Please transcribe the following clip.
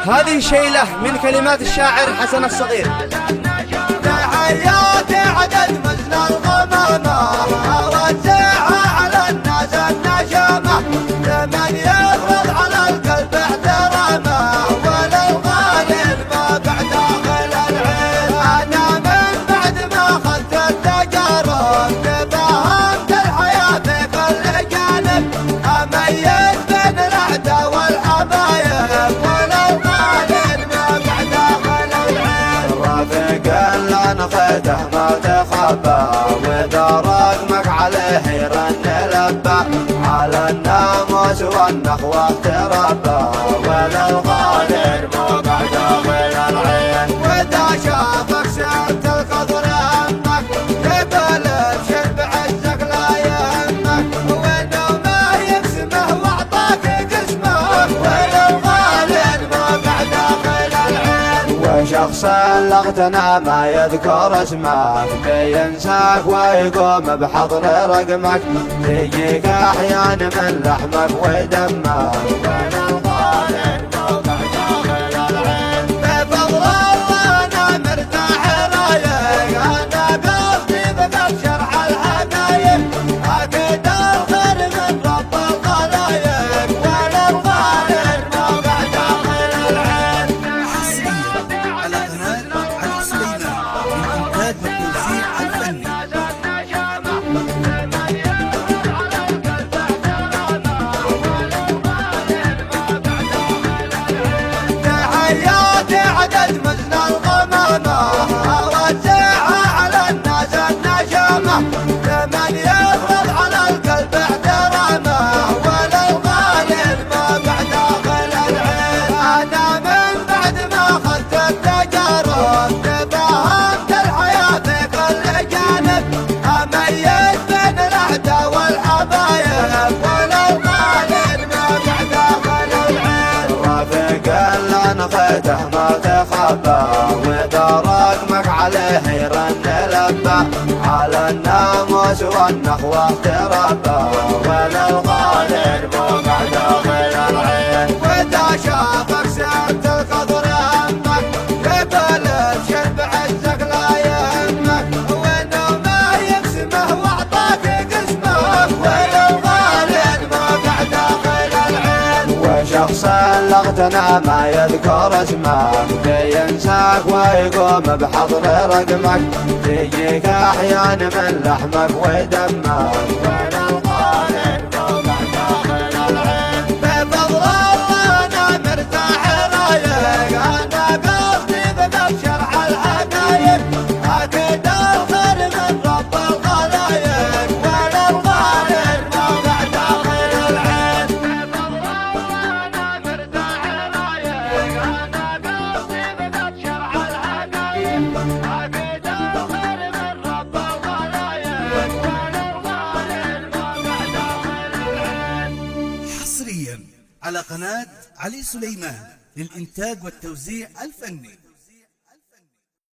هذه شيلة من كلمات الشاعر حسن الصغير. تحياتي عدد مثل الغمامة وزعها على الناس النشامة، لمن يفرض على القلب احترامه وللغالب ما بعد داخل العين. أنا من بعد ما أخذت التجارب تفهمت الحياة في كل جانب، أميز بين الأعداء والحبايب وللغالب ما بعد داخل العين. رافق اللي نخيته ما تخبى وإذا رقمك عليه يرن لبى، على الناموس والنخوة تربى وللغالب ما بعد داخل العين. وإذا شافك سرت القدر همك يقبل الشرب عزك لا يهمك، وإنه ما يقسمه واعطاك قسمه وللغالب ما بعد داخل العين. وشخص اللي اغتنى ما يذكر اسمك بينساك ويقوم بحضر رقمك، تجيك احيان من لحمك ودمك وللغالب ما بعد داخل العين. بفضل الله انا مرتاح رايق، انا قصدي بقى شرح الحقايق، اكيد الخير من رب الخلايق وللغالب ما بعد داخل العين. على قناة علي سليمان للإنتاج والتوزيع الفني. تحياتي عدد مثل الغمامة وزعها على الناس النشامة، لمن يفرض على القلب احترامه وللغالب ما بعد داخل العين. أنا من بعد ما أخذت التجارب تفهمت الحياة في كل جانب، أميز بين الأعداء والحبايب وللغالب ما بعد داخل العين. رافق اللي نخيته ما تخبى وإذا رقمك عليه يرن لبى، على الناموس والنخوة تربى وللغالب ما بعد داخل العين. وإذا شافك سرت القدر همك يقبل الشرب عزك لا يهمك، وإنه ما يقسمه واعطاك قسمه وللغالب ما بعد داخل العين. وشخص اللي اغتنى ما يذكر اسمك بينساك ويقوم بحضر رقمك، تجيك احيان من لحمك ودمك وللغالب ما بعد داخل العين. بفضل الله انا مرتاح رايق، انا قصدي بقى شرح الحقايق، اكيد الخير من رب الخلايق وللغالب ما بعد داخل العين. بفضل الله انا مرتاح رايق، انا قصدي بقى شرح الحقايق، اكيد الخير من رب الخلايق وللغالب ما بعد داخل العين. حصريا على قناة علي سليمان للإنتاج والتوزيع الفني.